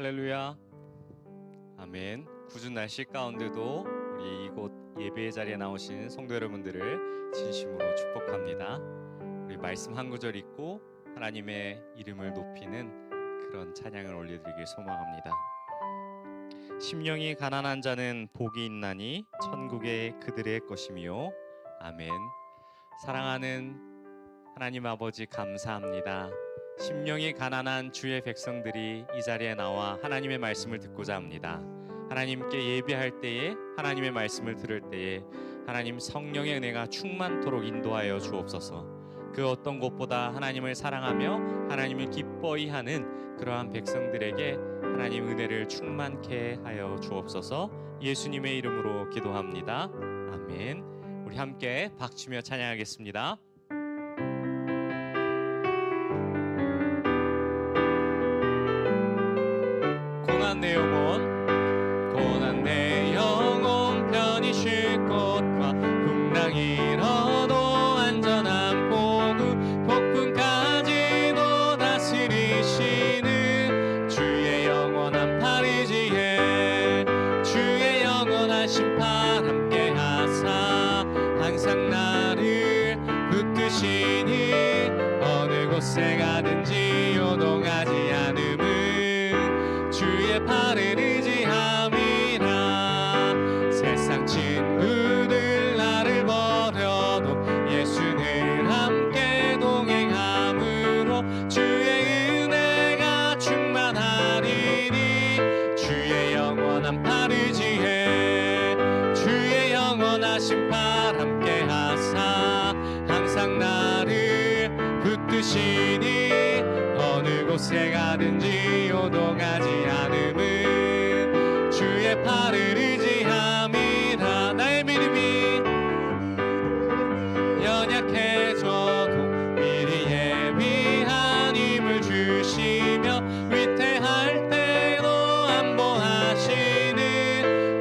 할렐루야. 아멘. 궂은 날씨 가운데도 우리 이곳 예배의 자리에 나오신 성도 여러분들을 진심으로 축복합니다. 우리 말씀 한 구절 읽고 하나님의 이름을 높이는 그런 찬양을 올려드리길 소망합니다. 심령이 가난한 자는 복이 있나니 천국의 그들의 것이며. 아멘. 사랑하는 하나님 아버지, 감사합니다. 심령이 가난한 주의 백성들이 이 자리에 나와 하나님의 말씀을 듣고자 합니다. 하나님께 예배할 때에, 하나님의 말씀을 들을 때에 하나님 성령의 은혜가 충만토록 인도하여 주옵소서. 그 어떤 곳보다 하나님을 사랑하며 하나님을 기뻐히 하는 그러한 백성들에게 하나님 은혜를 충만케 하여 주옵소서. 예수님의 이름으로 기도합니다. 아멘. 우리 함께 박치며 찬양하겠습니다. 고난 내 영혼 편히 쉴 곳과 풍랑 일어도 안전한 폭풍까지도 다스리시는 주의 영원한 팔의지에 주의 영원한 심판 함께 하사 항상 나를 붙드시니 어느 곳에 가든지 요동하지 않음은 주의 팔을 의지함이라. 세상 친구들 나를 버려도 예수는 함께 동행함으로 주의 은혜가 충만하리니 주의 영원한 팔 의지해 주의 영원하신 팔 함께 하사 항상 나를 붙드시니 어느 곳에 가든지 요동하지 않음은 주의 팔을 의지함이라. 나의 믿음이 연약해져도 미리 예비한 힘을 주시며 위태할 때도 안보하시는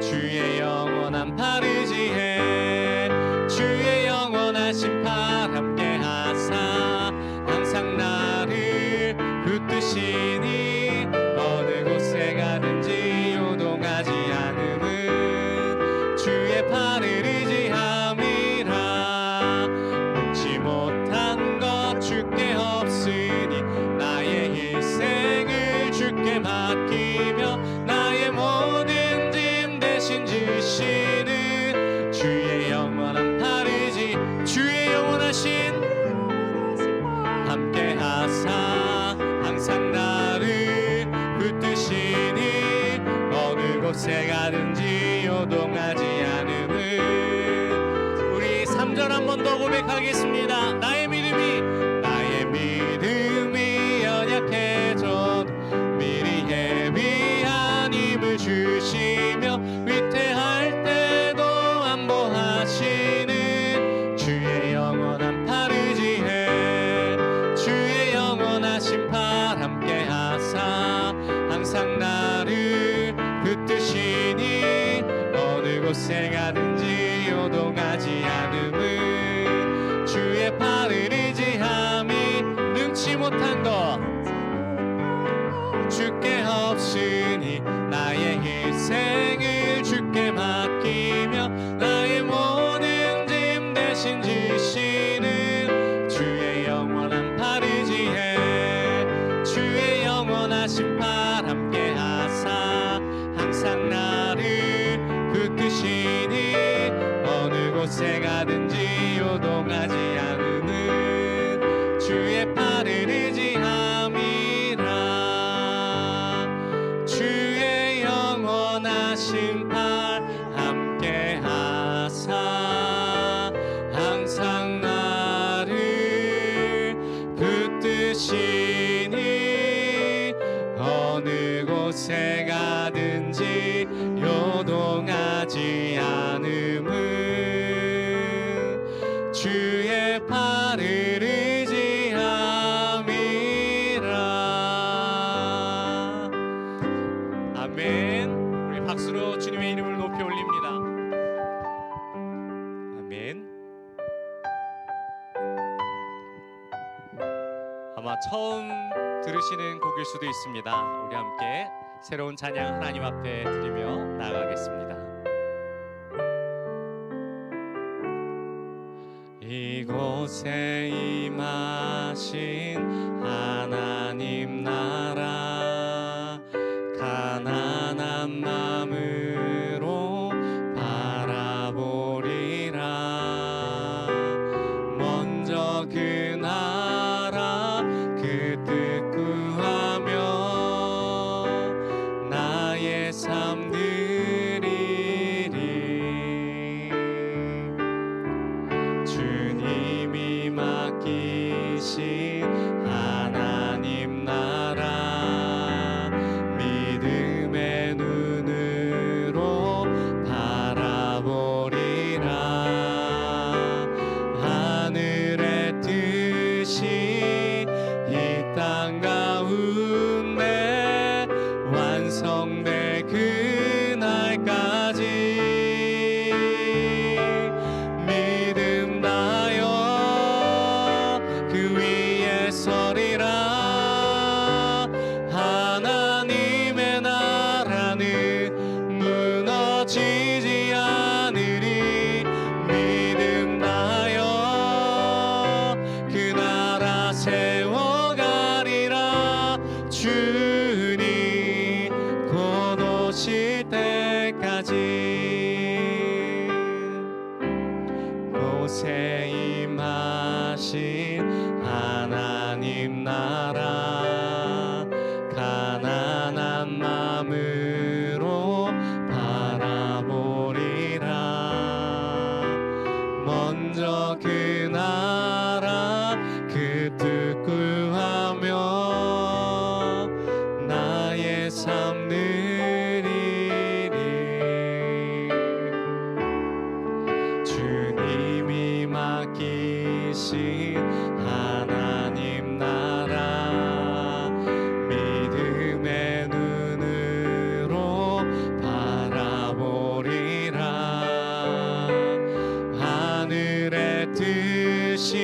주의 영원한 팔 의지해 주의 영원하신 팔 함께 하사 항상 나를 붙드시니 어느 곳에 가든지 요동하지 않음은 주의 팔을 의지함이라. 묻지 못한 것 주께 없으니 나의 일생을 주께 맡기며 나의 모든 짐 대신 지시는 주의 영원한 팔 의지 주의 영원하신 함께 하사 항상 나를 붙드시니 어느 곳에 가든지 요동하지 않음은 우리 3절 한 번 더 고백하겠습니다. 나의 믿음이 연약해져도 미리 예비한 힘을 주시며 위태할 때도 안보하시는 주의 영원한 팔 의지해 주의 영원하신 팔 함께 하사 항상 나를 붙드시니 어느 곳에 가든지 요동하지 않음은 주의 팔을 의지함이 능치 못한 것 주께 없으니 나의 일생을 주께 맡기며 나의 모든 짐 대신 지시는 주의 영원한 팔 의지해 주의 영원하신 팔 함께 하사 항상 나를 붙드시니 어느 곳에 가든지 요동하지 않음은 주의 팔을 의지함이라. 주의 영원하신 팔 함께 하사 항상 나를 붙드시니 어느 곳에 가든지 요동하지 않음은 주의 팔을 의지함이라. 아멘. 우리 박수로 주님의 이름을 높이 올립니다. 아멘. 아마 처음 들으시는 곡일 수도 있습니다. 우리 함께 새로운 찬양 하나님 앞에 드리며 나아가겠습니다. 이곳에 임하신 하나님 나라 가난한 마음으로 바라보리라. 먼저 그 나라 그 뜻 구하며 나의 삶 누리리. 주님이 맡기신 하나님 나라 믿음의 눈으로 바라보리라. 하늘의 뜻이 이 땅 가운데 완성될 그날까지 믿음 다여 그 위에 서리라. 하나님의 나라는 무너지지 않으리. 믿음 다여 그 나라 세워가리라. 주님 곧 오실 때까지 곳에 임하신 하나님 나라 가난한 마음으로 바라보리라. 먼저 그 나라 그 뜻 구하며 나의 삶 누리리. 주님이 맡기신 하나님 나라 믿음의 눈으로 바라보리라. 하늘의 뜻이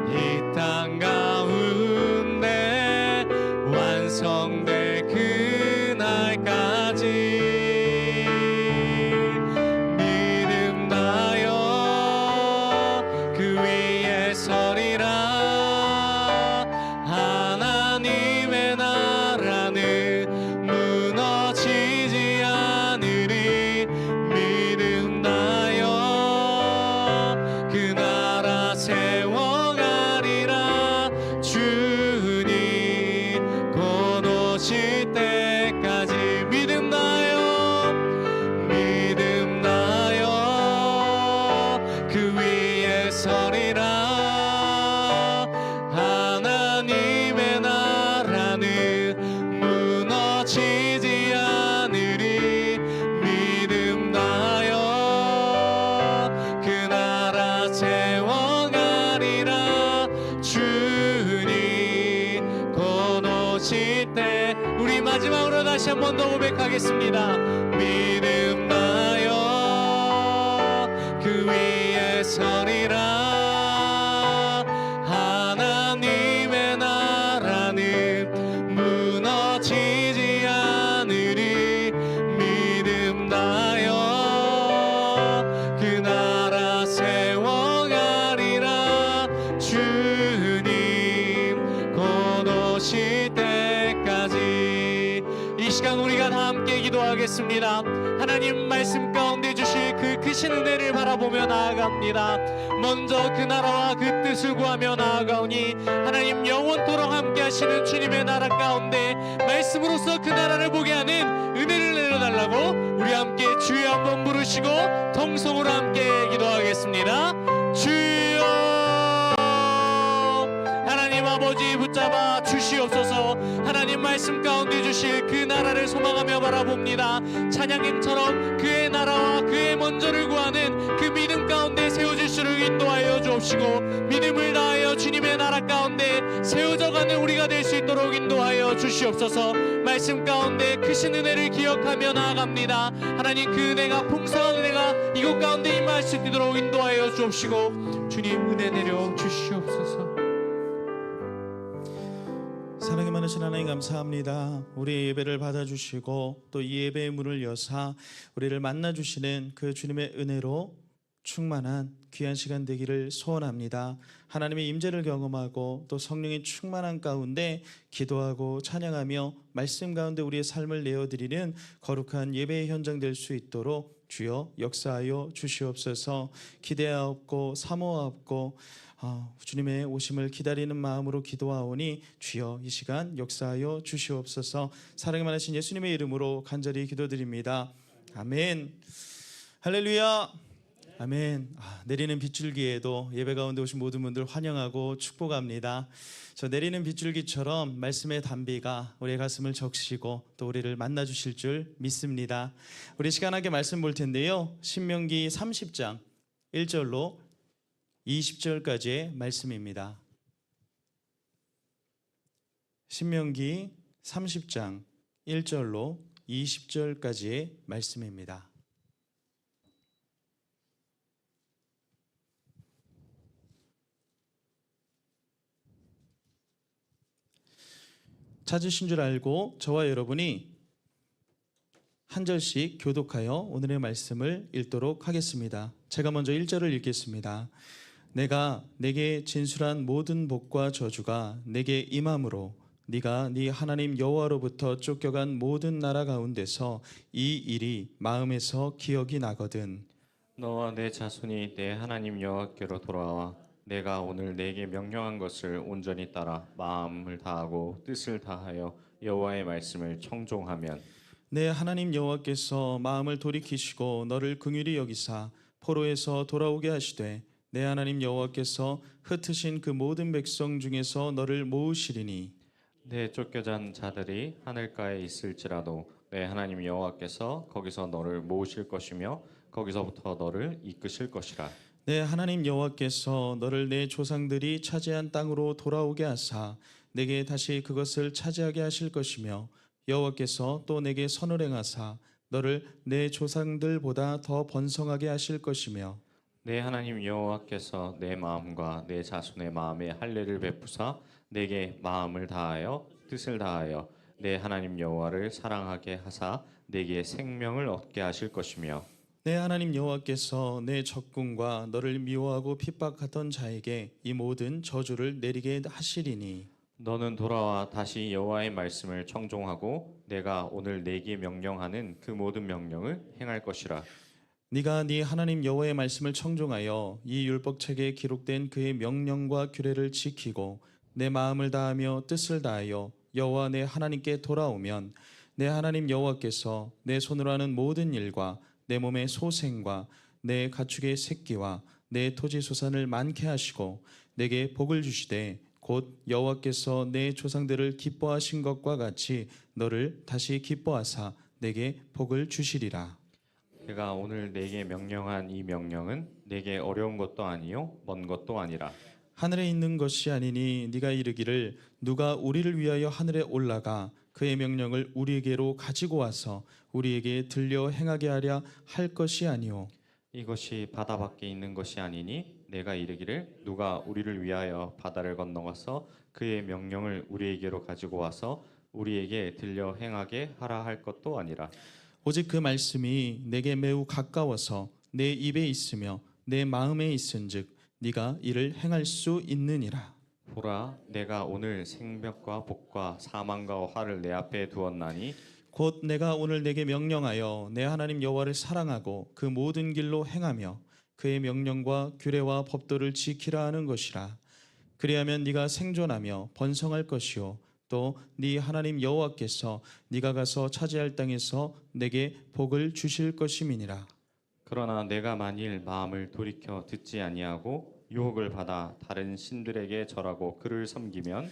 이 땅 가운데 완성될 그날까지 믿음 다여 그 위에 서리라. 하나님의 나라는 무너지지 않으리. 믿음 다여 그 나라 세워가리라. 주님 곧 오실 때까지 믿음 다여 믿음 다여 그 위에 서리라. 하나님의 나라는 무너지지 않으리. 믿음 다여 그 나라 세워가리라. 주님 곧 오실 때 우리 마지막으로 다시 한 번 더 고백하겠습니다. 믿음 다여 그 위에 서리라. 하나님의 나라는 무너지지 않으리. 믿음 다여 그 나라 세워가리라. 주님 곧 오실 때까지 이 시간 우리가 다 함께 기도하겠습니다. 하나님 말씀 가운데 주실 그 크신 은혜를 바라보며 나아갑니다. 먼저 그 나라와 그 뜻을 구하며 나아가오니 하나님 영원토록 함께 하시는 주님의 나라 가운데 말씀으로서 그 나라를 보게 하는 은혜를 내려달라고 우리 함께 주여 한번 부르시고 통성으로 함께 기도하겠습니다. 주여 하나님 아버지 붙잡아 주시옵소서. 하나님 말씀 가운데 주실 그 나라를 소망하며 바라봅니다. 찬양님처럼 그의 나라와 그의 먼저를 구하는 그 믿음 가운데 세워주시를 인도하여 주옵시고 믿음을 다하여 주님의 나라 가운데 세워져가는 우리가 될 수 있도록 인도하여 주시옵소서. 말씀 가운데 크신 은혜를 기억하며 나아갑니다. 하나님 그 은혜가 풍성한 은혜가 이곳 가운데 임할 수 있도록 인도하여 주옵시고 주님 은혜 내려 주시옵소서. 사랑이 많으신 하나님 감사합니다. 우리의 예배를 받아주시고 또 이 예배의 문을 여사 우리를 만나주시는 그 주님의 은혜로 충만한 귀한 시간 되기를 소원합니다. 하나님의 임재를 경험하고 또 성령의 충만한 가운데 기도하고 찬양하며 말씀 가운데 우리의 삶을 내어드리는 거룩한 예배의 현장 될 수 있도록 주여 역사하여 주시옵소서. 기대하옵고 사모하옵고 주님의 오심을 기다리는 마음으로 기도하오니 주여 이 시간 역사하여 주시옵소서. 사랑이 많으신 예수님의 이름으로 간절히 기도드립니다. 아멘. 할렐루야. 아멘. 내리는 빗줄기에도 예배 가운데 오신 모든 분들 환영하고 축복합니다. 저 내리는 빗줄기처럼 말씀의 단비가 우리의 가슴을 적시고 또 우리를 만나주실 줄 믿습니다. 우리 시간하게 말씀 볼 텐데요, 신명기 30장 1절로 20절까지의 말씀입니다. 신명기 30장 1절로 20절까지의 말씀입니다. 찾으신 줄 알고 저와 여러분이 한 절씩 교독하여 오늘의 말씀을 읽도록 하겠습니다. 제가 먼저 1절을 읽겠습니다. 내가 내게 진술한 모든 복과 저주가 내게 임함으로 네가 네 하나님 여호와로부터 쫓겨간 모든 나라 가운데서 이 일이 마음에서 기억이 나거든. 너와 내 자손이 내 하나님 여호와께로 돌아와 내가 오늘 내게 명령한 것을 온전히 따라 마음을 다하고 뜻을 다하여 여호와의 말씀을 청종하면 내 하나님 여호와께서 마음을 돌이키시고 너를 긍휼히 여기사 포로에서 돌아오게 하시되 내 하나님 여호와께서 흩으신 그 모든 백성 중에서 너를 모으시리니 내 쫓겨난 자들이 하늘가에 있을지라도 내 하나님 여호와께서 거기서 너를 모으실 것이며 거기서부터 너를 이끄실 것이라. 내 하나님 여호와께서 너를 내 조상들이 차지한 땅으로 돌아오게 하사 내게 다시 그것을 차지하게 하실 것이며 여호와께서 또 내게 선을 행하사 너를 내 조상들보다 더 번성하게 하실 것이며 내 하나님 여호와께서 내 마음과 내 자손의 마음에 할례를 베푸사 내게 마음을 다하여 뜻을 다하여 내 하나님 여호와를 사랑하게 하사 내게 생명을 얻게 하실 것이며 내 하나님 여호와께서 내 적군과 너를 미워하고 핍박하던 자에게 이 모든 저주를 내리게 하시리니 너는 돌아와 다시 여호와의 말씀을 청종하고 내가 오늘 내게 명령하는 그 모든 명령을 행할 것이라. 네가 네 하나님 여호와의 말씀을 청종하여 이 율법책에 기록된 그의 명령과 규례를 지키고 내 마음을 다하며 뜻을 다하여 여호와 내 하나님께 돌아오면 내 하나님 여호와께서 내 손으로 하는 모든 일과 내 몸의 소생과 내 가축의 새끼와 내 토지 소산을 많게 하시고 내게 복을 주시되 곧 여호와께서 내 조상들을 기뻐하신 것과 같이 너를 다시 기뻐하사 내게 복을 주시리라. 내가 오늘 내게 명령한 이 명령은 내게 어려운 것도 아니요 먼 것도 아니라. 하늘에 있는 것이 아니니 네가 이르기를 누가 우리를 위하여 하늘에 올라가 그의 명령을 우리에게로 가지고 와서 우리에게 들려 행하게 하랴 할 것이 아니오. 이것이 바다 밖에 있는 것이 아니니 내가 이르기를 누가 우리를 위하여 바다를 건너가서 그의 명령을 우리에게로 가지고 와서 우리에게 들려 행하게 하라 할 것도 아니라. 오직 그 말씀이 내게 매우 가까워서 내 입에 있으며 내 마음에 있은즉 네가 이를 행할 수 있느니라. 보라, 내가 오늘 생명과 복과 사망과 화를 내 앞에 두었나니 곧 내가 오늘 내게 명령하여 내 하나님 여호와를 사랑하고 그 모든 길로 행하며 그의 명령과 규례와 법도를 지키라 하는 것이라. 그리하면 네가 생존하며 번성할 것이요 또 네 하나님 여호와께서 네가 가서 차지할 땅에서 내게 복을 주실 것임이니라. 그러나 내가 만일 마음을 돌이켜 듣지 아니하고 유혹을 받아 다른 신들에게 절하고 그를 섬기면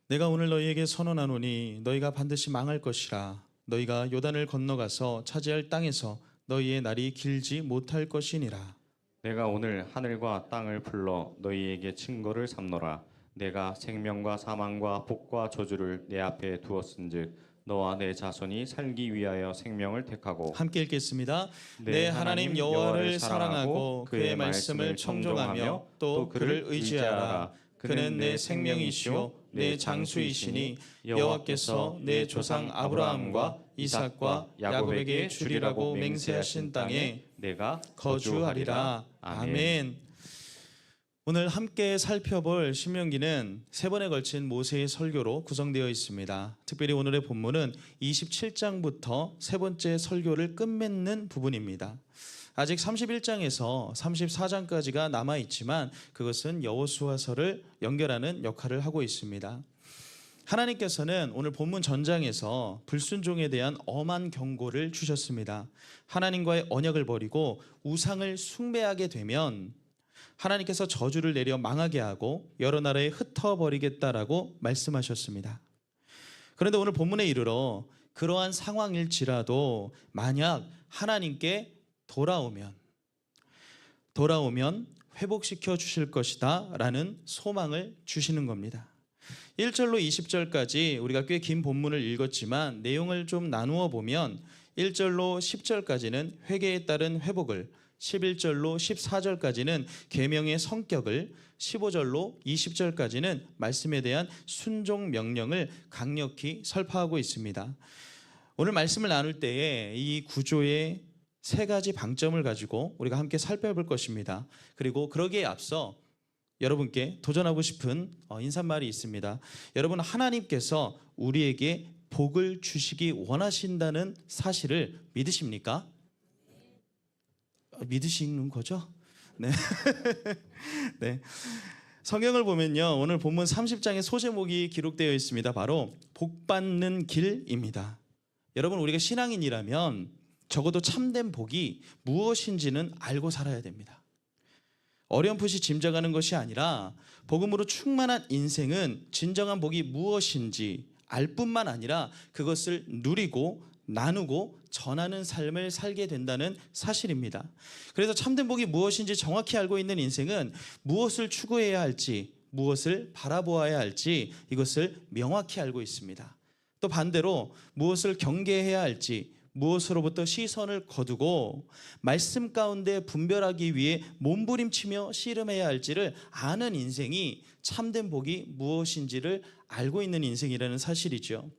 내가 오늘 너희에게 선언하노니 너희가 반드시 망할 것이라. 너희가 요단을 건너가서 차지할 땅에서 너희의 날이 길지 못할 것이니라. 내가 오늘 하늘과 땅을 불러 너희에게 증거를 삼노라. 내가 생명과 사망과 복과 저주를 내 앞에 두었은즉 너와 내 자손이 살기 위하여 생명을 택하고 함께 읽겠습니다. 내 하나님 여호와를 사랑하고 그의 말씀을 청종하며 또 그를 의지하라. 그는 내 생명이시요 내 장수이시니 여호와께서 내 조상 아브라함과 이삭과 야곱에게 주리라고 맹세하신 땅에 내가 거주하리라. 아멘. 오늘 함께 살펴볼 신명기는 세 번에 걸친 모세의 설교로 구성되어 있습니다. 특별히 오늘의 본문은 27장부터 세 번째 설교를 끝맺는 부분입니다. 아직 31장에서 34장까지가 남아 있지만 그것은 여호수아서를 연결하는 역할을 하고 있습니다. 하나님께서는 오늘 본문 전장에서 불순종에 대한 엄한 경고를 주셨습니다. 하나님과의 언약을 버리고 우상을 숭배하게 되면 하나님께서 저주를 내려 망하게 하고 여러 나라에 흩어버리겠다라고 말씀하셨습니다. 그런데 오늘 본문에 이르러 그러한 상황일지라도 만약 하나님께 돌아오면 회복시켜 주실 것이다 라는 소망을 주시는 겁니다. 1절로 20절까지 우리가 꽤 긴 본문을 읽었지만 내용을 좀 나누어 보면 1절로 10절까지는 회개에 따른 회복을, 11절로 14절까지는 계명의 성격을, 15절로 20절까지는 말씀에 대한 순종 명령을 강력히 설파하고 있습니다. 오늘 말씀을 나눌 때에 이 구조의 세 가지 방점을 가지고 우리가 함께 살펴볼 것입니다. 그리고 그러기에 앞서 여러분께 도전하고 싶은 인사말이 있습니다. 여러분, 하나님께서 우리에게 복을 주시기 원하신다는 사실을 믿으십니까? 믿으시는 거죠? 네. 네. 성경을 보면요, 오늘 본문 30장의 소제목이 기록되어 있습니다. 바로 복받는 길입니다. 여러분, 우리가 신앙인이라면 적어도 참된 복이 무엇인지는 알고 살아야 됩니다. 어렴풋이 짐작하는 것이 아니라 복음으로 충만한 인생은 진정한 복이 무엇인지 알 뿐만 아니라 그것을 누리고 나누고 전하는 삶을 살게 된다는 사실입니다. 그래서 참된 복이 무엇인지 정확히 알고 있는 인생은 무엇을 추구해야 할지, 무엇을 바라보아야 할지 이것을 명확히 알고 있습니다. 또 반대로 무엇을 경계해야 할지, 무엇으로부터 시선을 거두고 말씀 가운데 분별하기 위해 몸부림치며 씨름해야 할지를 아는 인생이 참된 복이 무엇인지를 알고 있는 인생이라는 사실이죠.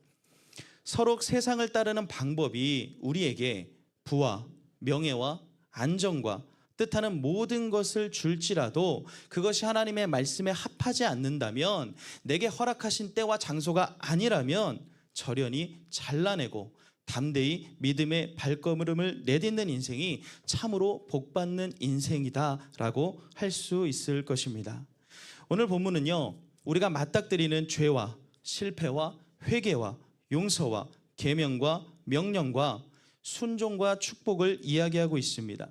서로 세상을 따르는 방법이 우리에게 부와 명예와 안정과 뜻하는 모든 것을 줄지라도 그것이 하나님의 말씀에 합하지 않는다면, 내게 허락하신 때와 장소가 아니라면 절연히 잘라내고 담대히 믿음의 발걸음을 내딛는 인생이 참으로 복받는 인생이다라고 할 수 있을 것입니다. 오늘 본문은요, 우리가 맞닥뜨리는 죄와 실패와 회개와 용서와 계명과 명령과 순종과 축복을 이야기하고 있습니다.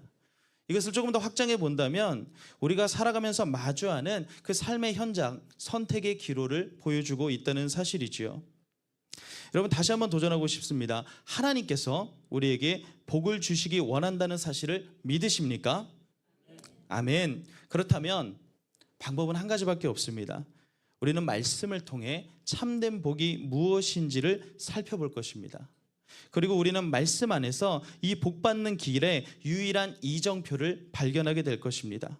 이것을 조금 더 확장해 본다면 우리가 살아가면서 마주하는 그 삶의 현장, 선택의 기로를 보여주고 있다는 사실이지요. 여러분, 다시 한번 도전하고 싶습니다. 하나님께서 우리에게 복을 주시기 원한다는 사실을 믿으십니까? 아멘. 그렇다면 방법은 한 가지밖에 없습니다. 우리는 말씀을 통해 참된 복이 무엇인지를 살펴볼 것입니다. 그리고 우리는 말씀 안에서 이 복받는 길의 유일한 이정표를 발견하게 될 것입니다.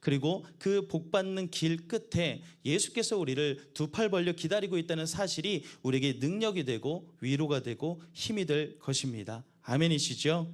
그리고 그 복받는 길 끝에 예수께서 우리를 두 팔 벌려 기다리고 있다는 사실이 우리에게 능력이 되고 위로가 되고 힘이 될 것입니다. 아멘이시죠?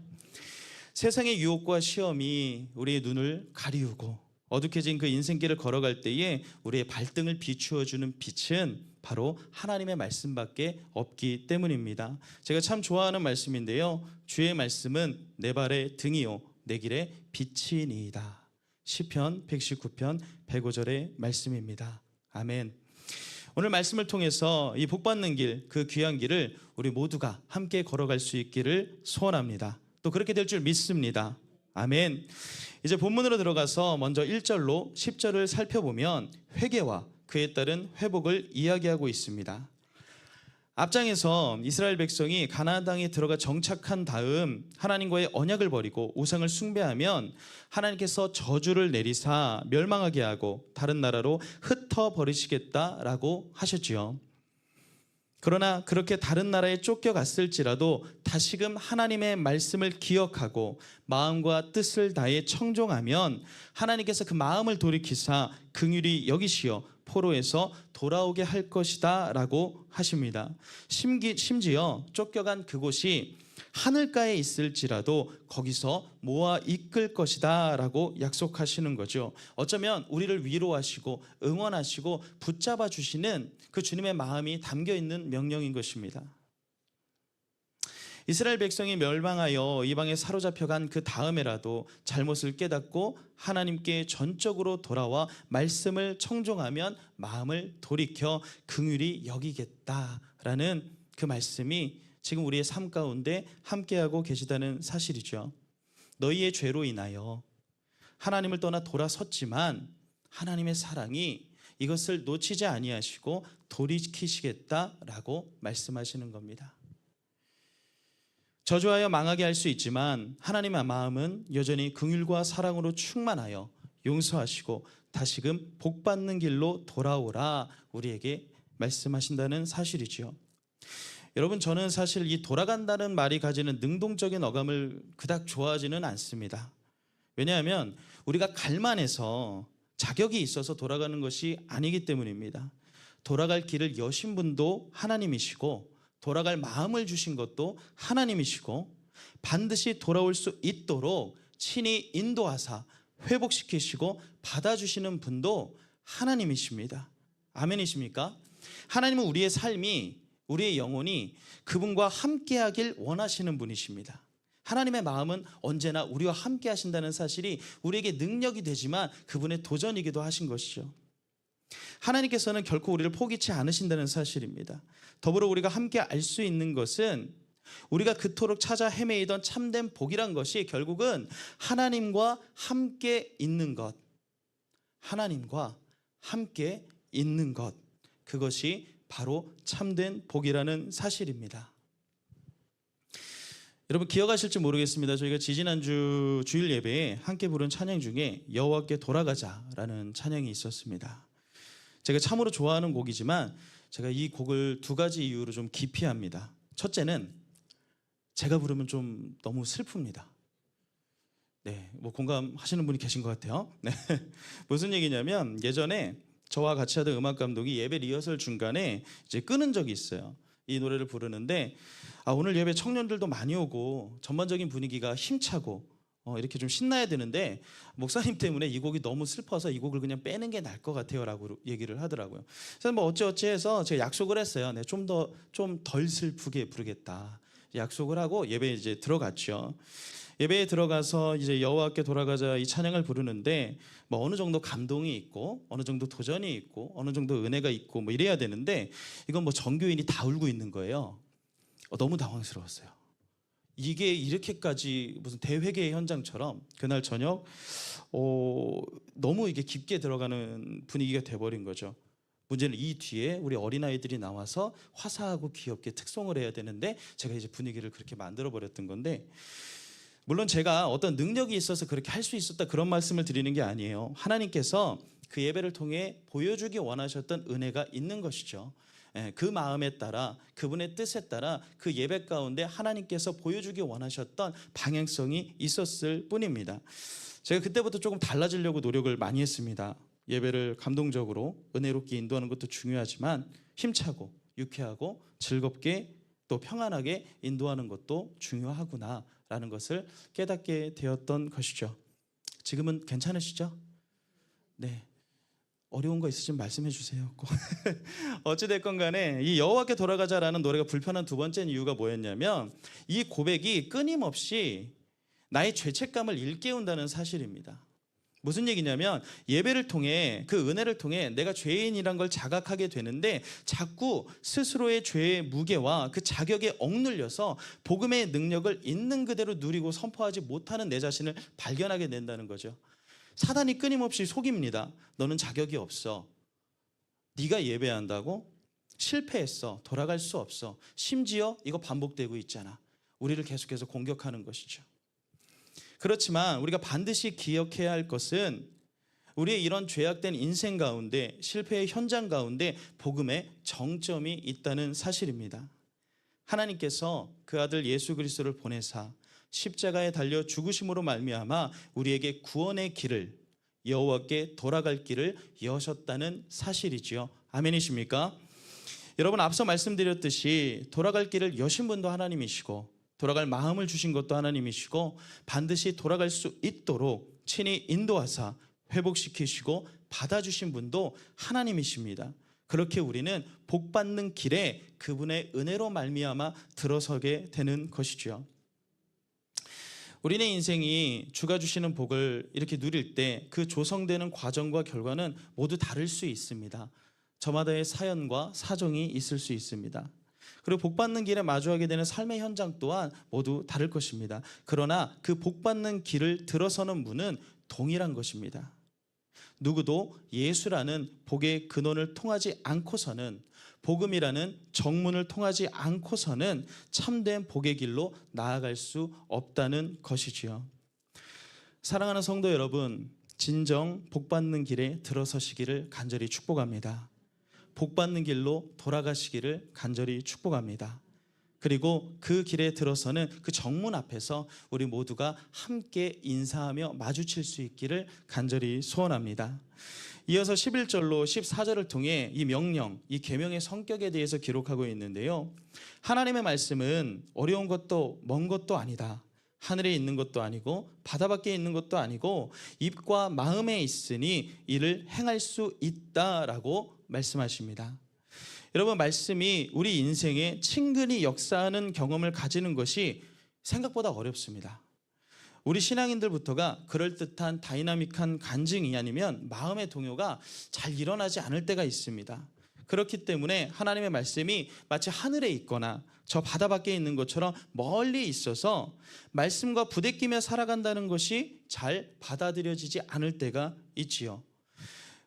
세상의 유혹과 시험이 우리의 눈을 가리우고 어둑해진 그 인생길을 걸어갈 때에 우리의 발등을 비추어주는 빛은 바로 하나님의 말씀밖에 없기 때문입니다. 제가 참 좋아하는 말씀인데요, 주의 말씀은 내 발의 등이요 내 길의 빛이니이다. 시편 119편 105절의 말씀입니다. 아멘. 오늘 말씀을 통해서 이 복받는 길, 그 귀한 길을 우리 모두가 함께 걸어갈 수 있기를 소원합니다. 또 그렇게 될 줄 믿습니다. 아멘. 이제 본문으로 들어가서 먼저 1절로 10절을 살펴보면 회개와 그에 따른 회복을 이야기하고 있습니다. 앞장에서 이스라엘 백성이 가나안 땅에 들어가 정착한 다음 하나님과의 언약을 버리고 우상을 숭배하면 하나님께서 저주를 내리사 멸망하게 하고 다른 나라로 흩어버리시겠다라고 하셨지요. 그러나 그렇게 다른 나라에 쫓겨갔을지라도 다시금 하나님의 말씀을 기억하고 마음과 뜻을 다해 청종하면 하나님께서 그 마음을 돌이키사 긍휼히 여기시어 포로에서 돌아오게 할 것이다 라고 하십니다. 심지어 쫓겨간 그곳이 하늘가에 있을지라도 거기서 모아 이끌 것이다 라고 약속하시는 거죠. 어쩌면 우리를 위로하시고 응원하시고 붙잡아 주시는 그 주님의 마음이 담겨 있는 명령인 것입니다. 이스라엘 백성이 멸망하여 이방에 사로잡혀간 그 다음에라도 잘못을 깨닫고 하나님께 전적으로 돌아와 말씀을 청종하면 마음을 돌이켜 긍휼히 여기겠다라는 그 말씀이 지금 우리의 삶 가운데 함께하고 계시다는 사실이죠. 너희의 죄로 인하여 하나님을 떠나 돌아섰지만 하나님의 사랑이 이것을 놓치지 아니하시고 돌이키시겠다라고 말씀하시는 겁니다. 저주하여 망하게 할 수 있지만 하나님의 마음은 여전히 긍휼과 사랑으로 충만하여 용서하시고 다시금 복받는 길로 돌아오라 우리에게 말씀하신다는 사실이지요. 여러분, 저는 사실 이 돌아간다는 말이 가지는 능동적인 어감을 그닥 좋아하지는 않습니다. 왜냐하면 우리가 갈만해서 자격이 있어서 돌아가는 것이 아니기 때문입니다. 돌아갈 길을 여신 분도 하나님이시고 돌아갈 마음을 주신 것도 하나님이시고 반드시 돌아올 수 있도록 친히 인도하사 회복시키시고 받아주시는 분도 하나님이십니다. 아멘이십니까? 하나님은 우리의 삶이, 우리의 영혼이 그분과 함께하길 원하시는 분이십니다. 하나님의 마음은 언제나 우리와 함께 하신다는 사실이 우리에게 능력이 되지만 그분의 도전이기도 하신 것이죠. 하나님께서는 결코 우리를 포기치 않으신다는 사실입니다. 더불어 우리가 함께 알 수 있는 것은 우리가 그토록 찾아 헤매이던 참된 복이란 것이 결국은 하나님과 함께 있는 것, 하나님과 함께 있는 것, 그것이 바로 참된 복이라는 사실입니다. 여러분 기억하실지 모르겠습니다. 저희가 지지난주 주일 예배에 함께 부른 찬양 중에 여호와께 돌아가자라는 찬양이 있었습니다. 제가 참으로 좋아하는 곡이지만 제가 이 곡을 두 가지 이유로 좀 기피합니다. 첫째는 제가 부르면 좀 너무 슬픕니다. 네, 뭐 공감하시는 분이 계신 것 같아요. 네. 무슨 얘기냐면 예전에 저와 같이 하던 음악 감독이 예배 리허설 중간에 이제 끊은 적이 있어요. 이 노래를 부르는데 오늘 예배 청년들도 많이 오고 전반적인 분위기가 힘차고 이렇게 좀 신나야 되는데 목사님 때문에 이 곡이 너무 슬퍼서 이 곡을 그냥 빼는 게 나을 것 같아요 라고 얘기를 하더라고요. 그래서 뭐 어찌어찌 해서 제가 약속을 했어요. 네, 좀 덜 슬프게 부르겠다 약속을 하고 예배에 이제 들어갔죠. 예배에 들어가서 이제 여호와께 돌아가자 이 찬양을 부르는데 뭐 어느 정도 감동이 있고 어느 정도 도전이 있고 어느 정도 은혜가 있고 뭐 이래야 되는데 이건 뭐 전교인이 다 울고 있는 거예요. 너무 당황스러웠어요. 이게 이렇게까지 무슨 대회계 현장처럼 그날 저녁 너무 이게 깊게 들어가는 분위기가 돼버린 거죠. 문제는 이 뒤에 우리 어린아이들이 나와서 화사하고 귀엽게 특송을 해야 되는데 제가 이제 분위기를 그렇게 만들어버렸던 건데, 물론 제가 어떤 능력이 있어서 그렇게 할 수 있었다 그런 말씀을 드리는 게 아니에요. 하나님께서 그 예배를 통해 보여주기 원하셨던 은혜가 있는 것이죠. 그 마음에 따라 그분의 뜻에 따라 그 예배 가운데 하나님께서 보여주기 원하셨던 방향성이 있었을 뿐입니다. 제가 그때부터 조금 달라지려고 노력을 많이 했습니다. 예배를 감동적으로 은혜롭게 인도하는 것도 중요하지만 힘차고 유쾌하고 즐겁게 또 평안하게 인도하는 것도 중요하구나라는 것을 깨닫게 되었던 것이죠. 지금은 괜찮으시죠? 네. 어려운 거 있으시면 말씀해 주세요. 어찌됐건 간에 이 여호와께 돌아가자라는 노래가 불편한 두 번째 이유가 뭐였냐면 이 고백이 끊임없이 나의 죄책감을 일깨운다는 사실입니다. 무슨 얘기냐면 예배를 통해 그 은혜를 통해 내가 죄인이란 걸 자각하게 되는데 자꾸 스스로의 죄의 무게와 그 자격에 억눌려서 복음의 능력을 있는 그대로 누리고 선포하지 못하는 내 자신을 발견하게 된다는 거죠. 사단이 끊임없이 속입니다. 너는 자격이 없어. 네가 예배한다고? 실패했어. 돌아갈 수 없어. 심지어 이거 반복되고 있잖아. 우리를 계속해서 공격하는 것이죠. 그렇지만 우리가 반드시 기억해야 할 것은 우리의 이런 죄악된 인생 가운데, 실패의 현장 가운데 복음의 정점이 있다는 사실입니다. 하나님께서 그 아들 예수 그리스도를 보내사 십자가에 달려 죽으심으로 말미암아 우리에게 구원의 길을, 여호와께 돌아갈 길을 여셨다는 사실이지요. 아멘이십니까? 여러분, 앞서 말씀드렸듯이 돌아갈 길을 여신 분도 하나님이시고 돌아갈 마음을 주신 것도 하나님이시고 반드시 돌아갈 수 있도록 친히 인도하사 회복시키시고 받아주신 분도 하나님이십니다. 그렇게 우리는 복받는 길에 그분의 은혜로 말미암아 들어서게 되는 것이죠. 우리의 인생이 주가 주시는 복을 이렇게 누릴 때 그 조성되는 과정과 결과는 모두 다를 수 있습니다. 저마다의 사연과 사정이 있을 수 있습니다. 그리고 복받는 길에 마주하게 되는 삶의 현장 또한 모두 다를 것입니다. 그러나 그 복받는 길을 들어서는 분은 동일한 것입니다. 누구도 예수라는 복의 근원을 통하지 않고서는, 복음이라는 정문을 통하지 않고서는 참된 복의 길로 나아갈 수 없다는 것이지요. 사랑하는 성도 여러분, 진정 복받는 길에 들어서시기를 간절히 축복합니다. 복받는 길로 돌아가시기를 간절히 축복합니다. 그리고 그 길에 들어서는 그 정문 앞에서 우리 모두가 함께 인사하며 마주칠 수 있기를 간절히 소원합니다. 이어서 11절로 14절을 통해 이 명령, 이 계명의 성격에 대해서 기록하고 있는데요. 하나님의 말씀은 어려운 것도 먼 것도 아니다. 하늘에 있는 것도 아니고 바다 밖에 있는 것도 아니고 입과 마음에 있으니 이를 행할 수 있다라고 말씀하십니다. 여러분, 말씀이 우리 인생에 친근히 역사하는 경험을 가지는 것이 생각보다 어렵습니다. 우리 신앙인들부터가 그럴듯한 다이나믹한 간증이 아니면 마음의 동요가 잘 일어나지 않을 때가 있습니다. 그렇기 때문에 하나님의 말씀이 마치 하늘에 있거나 저 바다 밖에 있는 것처럼 멀리 있어서 말씀과 부대끼며 살아간다는 것이 잘 받아들여지지 않을 때가 있지요.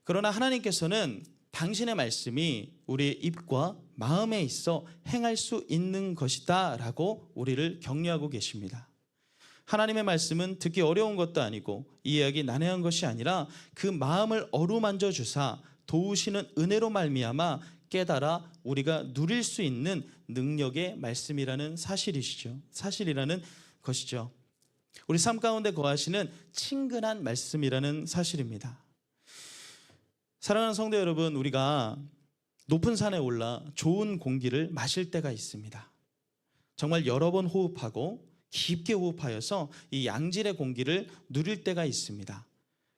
그러나 하나님께서는 당신의 말씀이 우리의 입과 마음에 있어 행할 수 있는 것이다 라고 우리를 격려하고 계십니다. 하나님의 말씀은 듣기 어려운 것도 아니고 이해하기 난해한 것이 아니라 그 마음을 어루만져 주사 도우시는 은혜로 말미암아 깨달아 우리가 누릴 수 있는 능력의 말씀이라는 사실이라는 것이죠. 우리 삶 가운데 거하시는 친근한 말씀이라는 사실입니다. 사랑하는 성도 여러분, 우리가 높은 산에 올라 좋은 공기를 마실 때가 있습니다. 정말 여러 번 호흡하고 깊게 호흡하여서 이 양질의 공기를 누릴 때가 있습니다.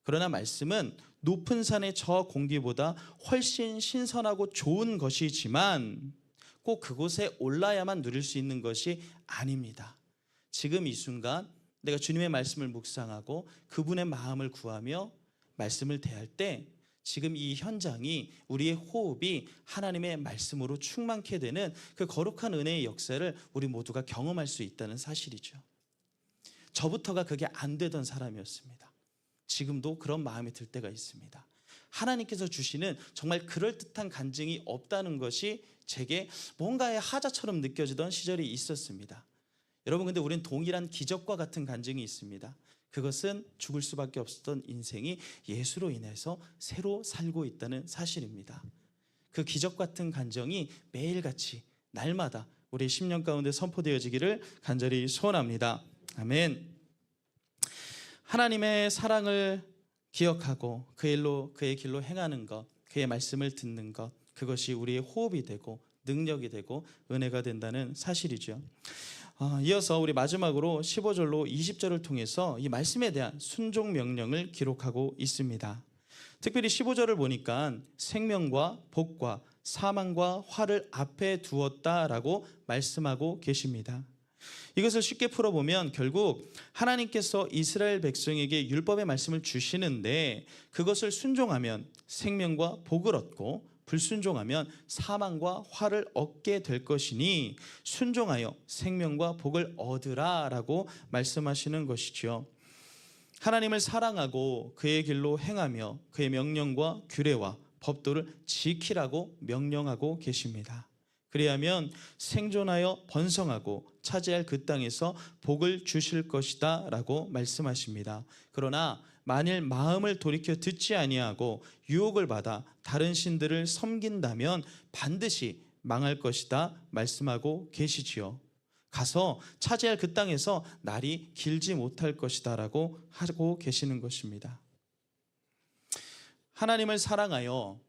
그러나 말씀은 높은 산의 저 공기보다 훨씬 신선하고 좋은 것이지만 꼭 그곳에 올라야만 누릴 수 있는 것이 아닙니다. 지금 이 순간 내가 주님의 말씀을 묵상하고 그분의 마음을 구하며 말씀을 대할 때 지금 이 현장이, 우리의 호흡이 하나님의 말씀으로 충만케 되는 그 거룩한 은혜의 역사를 우리 모두가 경험할 수 있다는 사실이죠. 저부터가 그게 안 되던 사람이었습니다. 지금도 그런 마음이 들 때가 있습니다. 하나님께서 주시는 정말 그럴듯한 간증이 없다는 것이 제게 뭔가의 하자처럼 느껴지던 시절이 있었습니다. 여러분, 근데 우리는 동일한 기적과 같은 간증이 있습니다. 그것은 죽을 수밖에 없었던 인생이 예수로 인해서 새로 살고 있다는 사실입니다. 그 기적 같은 간증이 매일같이 날마다 우리 10년 가운데 선포되어지기를 간절히 소원합니다. 아멘. 하나님의 사랑을 기억하고 그의 길로 행하는 것, 그의 말씀을 듣는 것, 그것이 우리의 호흡이 되고 능력이 되고 은혜가 된다는 사실이죠. 이어서 우리 마지막으로 15절로 20절을 통해서 이 말씀에 대한 순종 명령을 기록하고 있습니다. 특별히 15절을 보니까 생명과 복과 사망과 화를 앞에 두었다라고 말씀하고 계십니다. 이것을 쉽게 풀어보면 결국 하나님께서 이스라엘 백성에게 율법의 말씀을 주시는데 그것을 순종하면 생명과 복을 얻고 불순종하면 사망과 화를 얻게 될 것이니 순종하여 생명과 복을 얻으라라고 말씀하시는 것이죠. 하나님을 사랑하고 그의 길로 행하며 그의 명령과 규례와 법도를 지키라고 명령하고 계십니다. 그리하면 생존하여 번성하고 차지할 그 땅에서 복을 주실 것이다 라고 말씀하십니다. 그러나 만일 마음을 돌이켜 듣지 아니하고 유혹을 받아 다른 신들을 섬긴다면 반드시 망할 것이다 말씀하고 계시지요. 가서 차지할 그 땅에서 날이 길지 못할 것이다 라고 하고 계시는 것입니다. 하나님을 사랑하여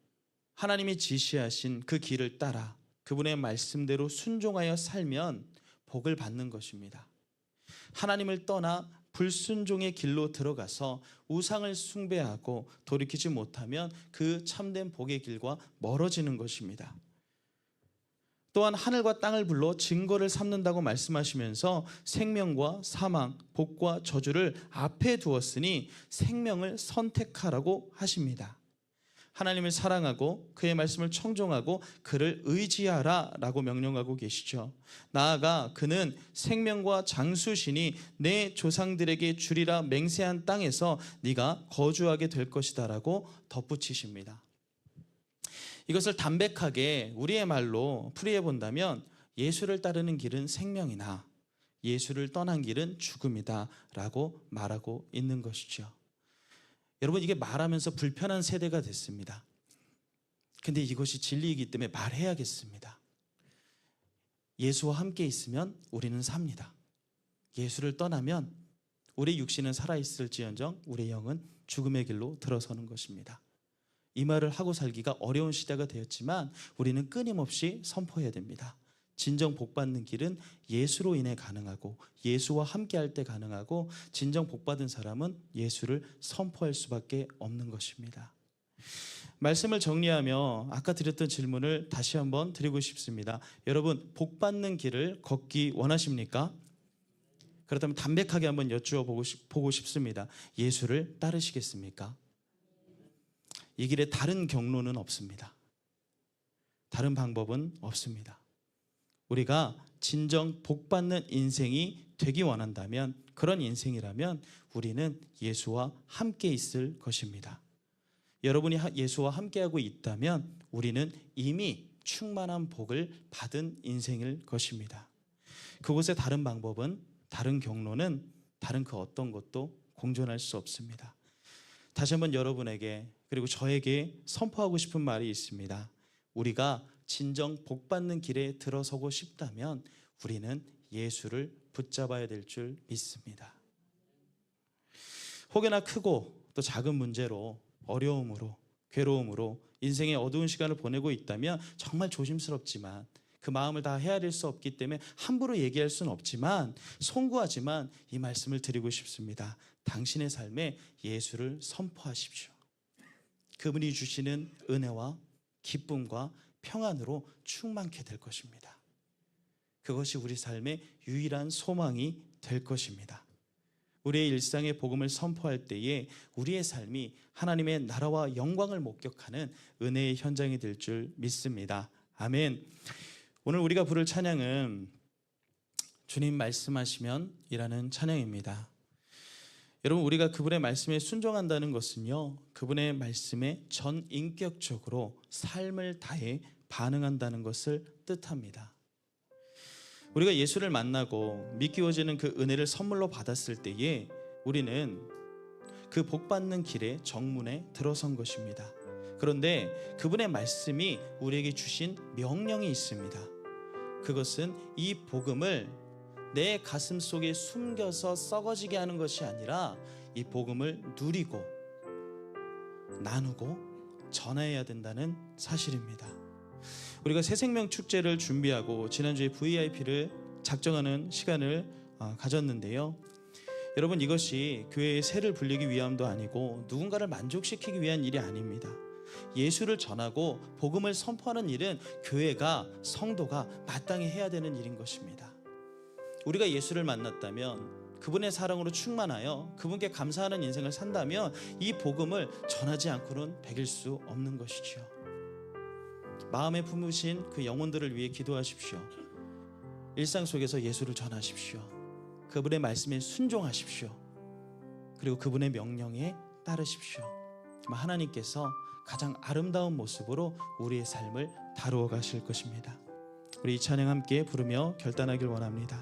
하나님이 지시하신 그 길을 따라 그분의 말씀대로 순종하여 살면 복을 받는 것입니다. 하나님을 떠나 불순종의 길로 들어가서 우상을 숭배하고 돌이키지 못하면 그 참된 복의 길과 멀어지는 것입니다. 또한 하늘과 땅을 불러 증거를 삼는다고 말씀하시면서 생명과 사망, 복과 저주를 앞에 두었으니 생명을 선택하라고 하십니다. 하나님을 사랑하고 그의 말씀을 청종하고 그를 의지하라 라고 명령하고 계시죠. 나아가 그는 생명과 장수시니 내 조상들에게 주리라 맹세한 땅에서 네가 거주하게 될 것이다 라고 덧붙이십니다. 이것을 담백하게 우리의 말로 풀이해 본다면 예수를 따르는 길은 생명이나 예수를 떠난 길은 죽음이다 라고 말하고 있는 것이죠. 여러분, 이게 말하면서 불편한 세대가 됐습니다. 근데 이것이 진리이기 때문에 말해야겠습니다. 예수와 함께 있으면 우리는 삽니다. 예수를 떠나면 우리 육신은 살아있을지언정 우리 영은 죽음의 길로 들어서는 것입니다. 이 말을 하고 살기가 어려운 시대가 되었지만 우리는 끊임없이 선포해야 됩니다. 진정 복받는 길은 예수로 인해 가능하고 예수와 함께할 때 가능하고 진정 복받은 사람은 예수를 선포할 수밖에 없는 것입니다. 말씀을 정리하며 아까 드렸던 질문을 다시 한번 드리고 싶습니다. 여러분, 복받는 길을 걷기 원하십니까? 그렇다면 담백하게 한번 여쭈어보고 싶습니다. 예수를 따르시겠습니까? 이 길에 다른 경로는 없습니다. 다른 방법은 없습니다. 우리가 진정 복받는 인생이 되기 원한다면, 그런 인생이라면 우리는 예수와 함께 있을 것입니다. 여러분이 예수와 함께하고 있다면 우리는 이미 충만한 복을 받은 인생일 것입니다. 그곳의 다른 방법은, 다른 경로는, 다른 그 어떤 것도 공존할 수 없습니다. 다시 한번 여러분에게 그리고 저에게 선포하고 싶은 말이 있습니다. 우리가 진정 복받는 길에 들어서고 싶다면 우리는 예수를 붙잡아야 될 줄 믿습니다. 혹여나 크고 또 작은 문제로, 어려움으로, 괴로움으로 인생의 어두운 시간을 보내고 있다면 정말 조심스럽지만 그 마음을 다 헤아릴 수 없기 때문에 함부로 얘기할 수는 없지만 송구하지만 이 말씀을 드리고 싶습니다. 당신의 삶에 예수를 선포하십시오. 그분이 주시는 은혜와 기쁨과 평안으로 충만케 될 것입니다. 그것이 우리 삶의 유일한 소망이 될 것입니다. 우리의 일상의 복음을 선포할 때에 우리의 삶이 하나님의 나라와 영광을 목격하는 은혜의 현장이 될 줄 믿습니다. 아멘. 오늘 우리가 부를 찬양은 주님 말씀하시면 이라는 찬양입니다. 여러분, 우리가 그분의 말씀에 순종한다는 것은요, 그분의 말씀에 전인격적으로 삶을 다해 반응한다는 것을 뜻합니다. 우리가 예수를 만나고 믿기워지는 그 은혜를 선물로 받았을 때에 우리는 그 복받는 길의 정문에 들어선 것입니다. 그런데 그분의 말씀이 우리에게 주신 명령이 있습니다. 그것은 이 복음을 내 가슴 속에 숨겨서 썩어지게 하는 것이 아니라 이 복음을 누리고 나누고 전해야 된다는 사실입니다. 우리가 새생명 축제를 준비하고 지난주에 VIP를 작정하는 시간을 가졌는데요. 여러분, 이것이 교회의 세를 불리기 위함도 아니고 누군가를 만족시키기 위한 일이 아닙니다. 예수를 전하고 복음을 선포하는 일은 교회가, 성도가 마땅히 해야 되는 일인 것입니다. 우리가 예수를 만났다면 그분의 사랑으로 충만하여 그분께 감사하는 인생을 산다면 이 복음을 전하지 않고는 배길 수 없는 것이죠. 마음에 품으신 그 영혼들을 위해 기도하십시오. 일상 속에서 예수를 전하십시오. 그분의 말씀에 순종하십시오. 그리고 그분의 명령에 따르십시오. 하나님께서 가장 아름다운 모습으로 우리의 삶을 다루어 가실 것입니다. 우리 이 찬양 함께 부르며 결단하길 원합니다.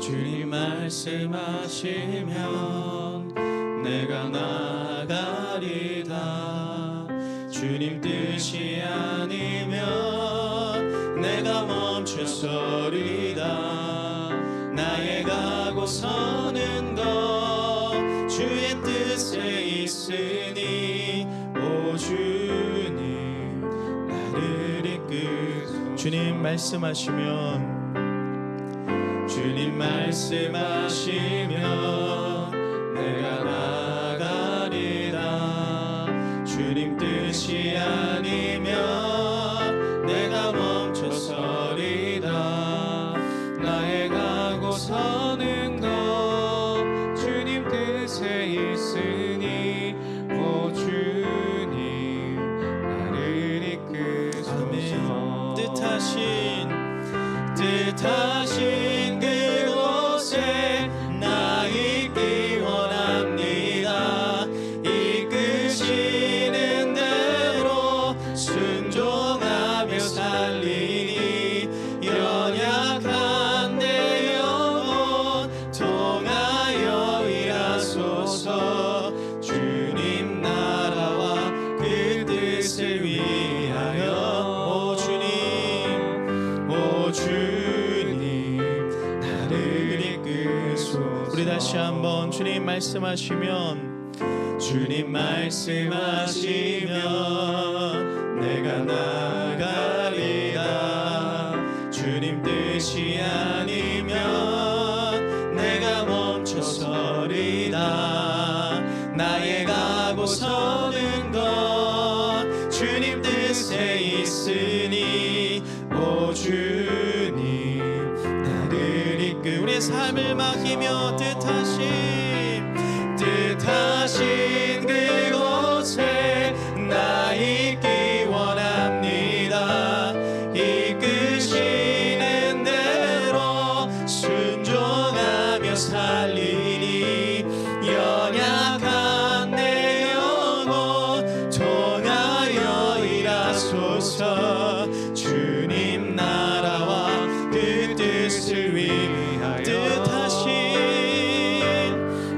주님 말씀하시면 내가 나가리다. 주님 뜻이 아니면 내가 멈춰서리다. 나의 가고 서는 것 주의 뜻에 있으니 오 주님 나를 이끄소. 주님 말씀하시면 내가 나가리라. 주님 뜻이 아니면 내가 멈춰서리다. 나의 가고 서는 것 주님 뜻에 있으니 오 주님 나를 이끄소서. 뜻하신 그곳에 나 있기 원합니다. 이끄시는 대로 순종하며 살리니 연약한 내 영혼 통하여 일하소서. 주님 나라와 그 뜻을 위하여 오 주님 나를 이끄소서. 우리 다시 한번 주님 말씀하시면 내가 나가리라. 주님 뜻이 아니면 내가 멈춰서리다. 나의 가고 서는 것 주님 뜻에 있으니 오 주님 나를 이끌. 우리의 삶을 맡기며 뜻하신 그곳에 나 있기 원합니다. 이끄시는 대로 순종하며 살리니 연약한 내 영혼 통하여 일하소서. 주님 나라와 그 뜻을 위하여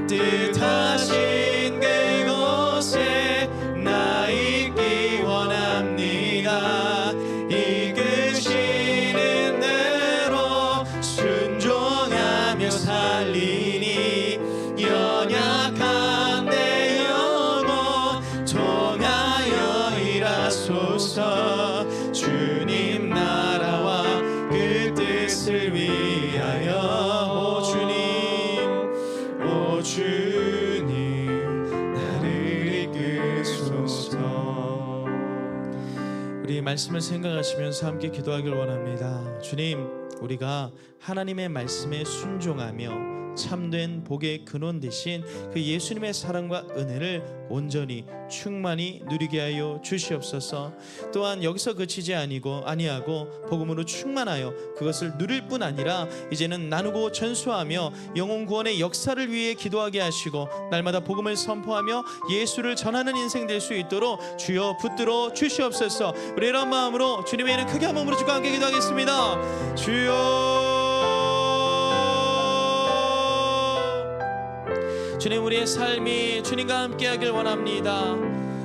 뜻하신 그곳에 나 있기 원합니다. 이끄시는 대로 순종하며 살리니 연약한 내 영혼 통하여 일하소서. 주님 나라와 그 뜻을 위하여 오 주님 나를 이끄소서. 우리 말씀을 생각하시면서 함께 기도하길 원합니다. 주님, 우리가 하나님의 말씀에 순종하며 참된 복의 근원 되신 그 예수님의 사랑과 은혜를 온전히 충만히 누리게 하여 주시옵소서. 또한 여기서 그치지 아니하고 복음으로 충만하여 그것을 누릴 뿐 아니라 이제는 나누고 전수하며 영혼 구원의 역사를 위해 기도하게 하시고 날마다 복음을 선포하며 예수를 전하는 인생 될 수 있도록 주여 붙들어 주시옵소서. 우리 이런 마음으로 주님의 이름 크게 한번 부르짖고 함께 기도하겠습니다. 주여, 주님, 우리의 삶이 주님과 함께하길 원합니다.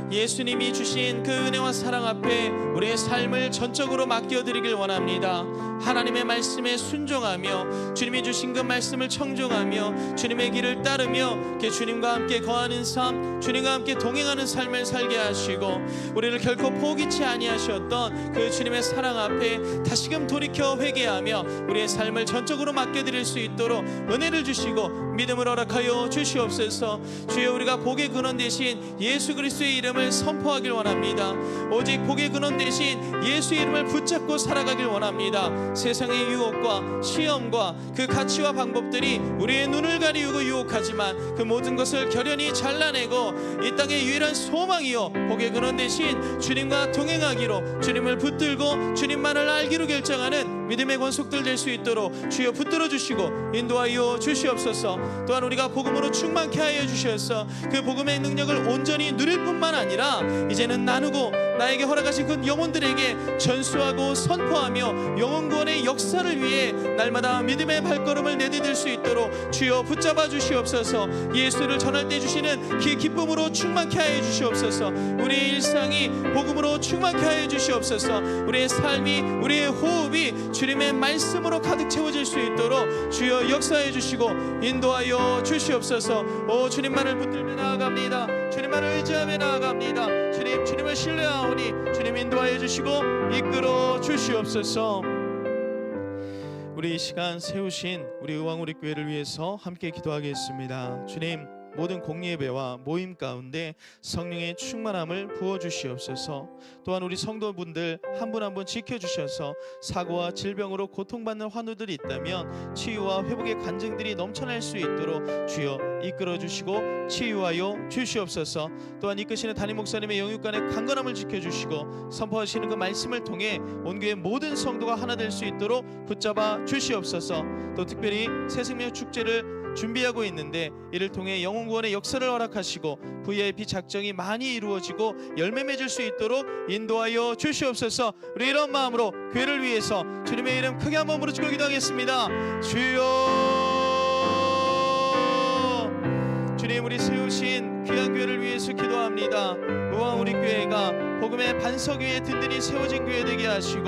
예수님이 주신 그 은혜와 사랑 앞에 우리의 삶을 전적으로 맡겨드리길 원합니다. 하나님의 말씀에 순종하며 주님이 주신 그 말씀을 청종하며 주님의 길을 따르며 주님과 함께 거하는 삶, 주님과 함께 동행하는 삶을 살게 하시고 우리를 결코 포기치 아니하셨던 그 주님의 사랑 앞에 다시금 돌이켜 회개하며 우리의 삶을 전적으로 맡겨드릴 수 있도록 은혜를 주시고 믿음을 허락하여 주시옵소서. 주여, 우리가 복의 근원 되신 예수 그리스도의 이름을 선포하길 원합니다. 오직 복의 근원 되신 예수 이름을 붙잡고 살아가길 원합니다. 세상의 유혹과 시험과 그 가치와 방법들이 우리의 눈을 가리우고 유혹하지만 그 모든 것을 결연히 잘라내고 이 땅의 유일한 소망이요 복의 근원 되신 주님과 동행하기로, 주님을 붙들고 주님만을 알기로 결정하는 믿음의 권속들 될 수 있도록 주여 붙들어 주시고 인도하여 주시옵소서. 또한 우리가 복음으로 충만케 하여 주셔서 그 복음의 능력을 온전히 누릴 뿐만 아니라 이제는 나누고 나에게 허락하신 그 영혼들에게 전수하고 선포하며 영혼 구원의 역사를 위해 날마다 믿음의 발걸음을 내디딜 수 있도록 주여 붙잡아 주시옵소서. 예수를 전할 때 주시는 기쁨으로 충만케 하여 주시옵소서. 우리의 일상이 복음으로 충만케 하여 주시옵소서. 우리의 삶이 우리의 호흡이 주님의 말씀으로 가득 채워질 수 있도록 주여 역사해 주시고 인도하여 주시옵소서. 오 주님만을 붙들며 나아갑니다. 주님만을 의지하며 나아갑니다. 주님을 신뢰하오니 주님 인도하여 주시고 이끌어 주시옵소서. 우리 이 시간 세우신 우리 의왕우리 교회를 위해서 함께 기도하겠습니다. 주님, 모든 공예배와 모임 가운데 성령의 충만함을 부어주시옵소서. 또한 우리 성도분들 한 분 한 분 지켜주셔서 사고와 질병으로 고통받는 환우들이 있다면 치유와 회복의 간증들이 넘쳐날 수 있도록 주여 이끌어주시고 치유하여 주시옵소서. 또한 이끄시는 담임 목사님의 영육간의 강건함을 지켜주시고 선포하시는 그 말씀을 통해 온 교회 모든 성도가 하나 될 수 있도록 붙잡아 주시옵소서. 또 특별히 새생명 축제를 준비하고 있는데 이를 통해 영혼 구원의 역사를 허락하시고 VIP 작정이 많이 이루어지고 열매 맺을 수 있도록 인도하여 주시옵소서. 우리 이런 마음으로 교회를 위해서 주님의 이름 크게 한번 부르짖고 기도하겠습니다. 주여, 주님 우리 세우신 귀한 교회를 위해서 기도합니다. 의왕우리 교회가 복음의 반석 위에 든든히 세워진 교회 되게 하시고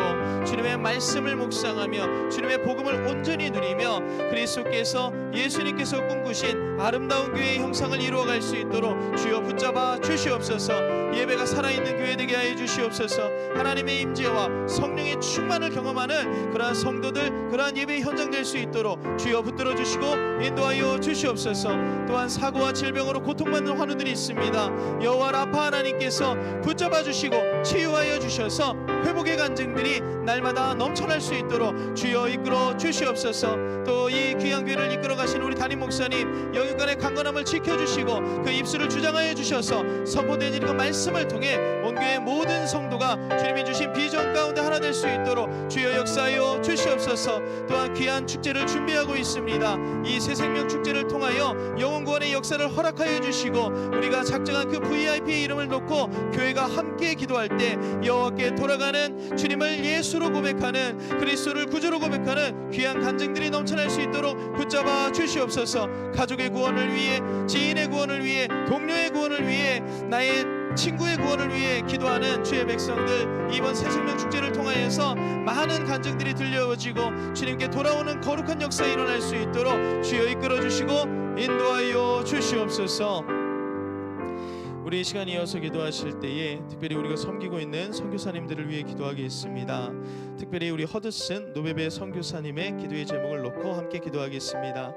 주님의 말씀을 묵상하며 주님의 복음을 온전히 누리며 그리스도께서 예수님께서 꿈꾸신 아름다운 교회의 형상을 이루어갈 수 있도록 주여 붙잡아 주시옵소서. 예배가 살아있는 교회 되게 하여 주시옵소서. 하나님의 임재와 성령의 충만을 경험하는 그러한 성도들, 그러한 예배의 현장 될 수 있도록 주여 붙들어 주시고 인도하여 주시옵소서. 또한 사고와 질병으로 고통받는 환우들이 있습니다. 여호와 라파 하나님께서 붙잡아 주시고 치유하여 주셔서 회복의 간증들이 날마다 넘쳐날 수 있도록 주여 이끌어 주시옵소서. 또 이 귀한 교회를 이끌어 가신 우리 담임 목사님 영육간의 강건함을 지켜주시고 그 입술을 주장하여 주셔서 선포되는 그 말씀을 통해 온 교회 모든 성도가 주님이 주신 비전 가운데 하나 될 수 있도록 주여 역사하여 주시옵소서. 또한 귀한 축제를 준비하고 있습니다. 이 새생명 축제를 통하여 영혼 구원의 역사를 허락하여 주시고 우리가 작정한 그 VIP의 이름을 놓고 교회가 함께 기도할 때 여호와께 돌아가는 주님을 예수로 고백하는 그리스도를 구주로 고백하는 귀한 간증들이 넘쳐날 수 있도록 붙잡아 주시옵소서. 가족의 구원을 위해, 지인의 구원을 위해, 동료의 구원을 위해, 나의 친구의 구원을 위해 기도하는 주의 백성들, 이번 새생명 축제를 통하여서 많은 간증들이 들려지고 주님께 돌아오는 거룩한 역사 일어날 수 있도록 주여 이끌어 주시고 인도하여 주시옵소서. 우리 이 시간 이어서 기도하실 때에 특별히 우리가 섬기고 있는 선교사님들을 위해 기도하겠습니다. 특별히 우리 허드슨 노베베 선교사님의 기도의 제목을 놓고 함께 기도하겠습니다.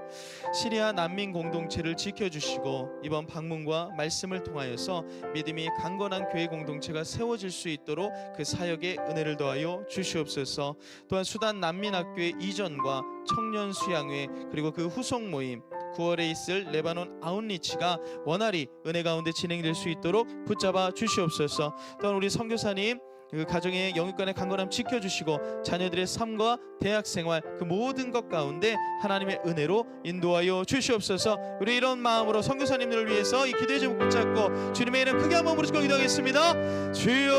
시리아 난민 공동체를 지켜주시고 이번 방문과 말씀을 통하여서 믿음이 강건한 교회 공동체가 세워질 수 있도록 그 사역에 은혜를 더하여 주시옵소서. 또한 수단 난민학교의 이전과 청년 수양회 그리고 그 후속 모임 9월에 있을 레바논 아웃리치가 원활히 은혜 가운데 진행될 수 있도록 붙잡아 주시옵소서. 또한 우리 선교사님 그 가정의 영육간의 강건함 지켜주시고 자녀들의 삶과 대학생활 그 모든 것 가운데 하나님의 은혜로 인도하여 주시옵소서. 우리 이런 마음으로 선교사님들을 위해서 이 기도의 제목 붙잡고 주님의 이름 크게 한번 부르짖고 기도하겠습니다. 주여,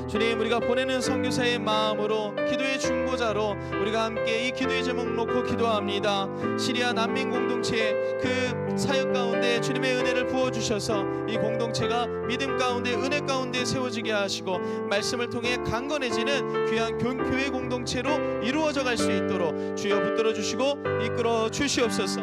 주님 우리가 보내는 선교사의 마음으로 기도의 중보자로 우리가 함께 이 기도의 제목 놓고 기도합니다. 시리아 난민 공동체 그 사역 가운데 주님의 은혜를 부어주셔서 이 공동체가 믿음 가운데 은혜 가운데 세워지게 하시고 말씀을 통해 강건해지는 귀한 교회 공동체로 이루어져 갈 수 있도록 주여 붙들어 주시고 이끌어 주시옵소서.